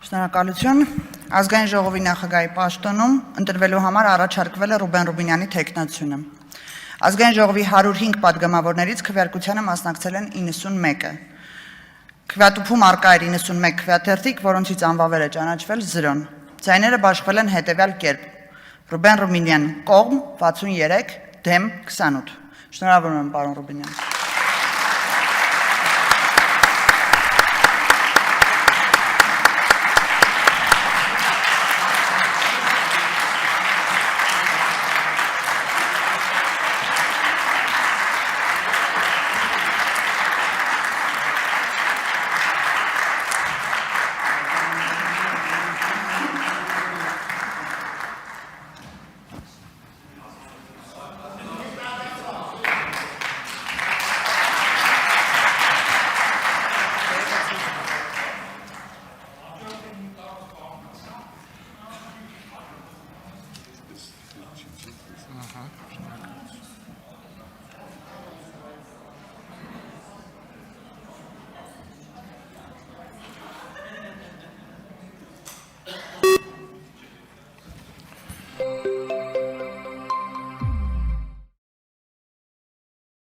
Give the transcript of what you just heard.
Շնորհակալություն։ Ազգային ժողովի նախագահի պաշտոնում ընտրվելու համար առաջարկվել է Ռուբեն Ռուբինյանի թեկնածությունը։ Ազգային ժողովի 105 պատգամավորներից քվեարկությանը մասնակցել են 91-ը։ Քվեատուփում առկա էր 91 քվեաթերթիկ, որոնցից անվավեր է ճանաչվել 0-ն։ Ձայները բաշխվել են հետևյալ կերպ. Ռուբեն Ռուբինյան կողմ 63, դեմ 28։ Շնորհավորում եմ, պարոն Ռուբինյան։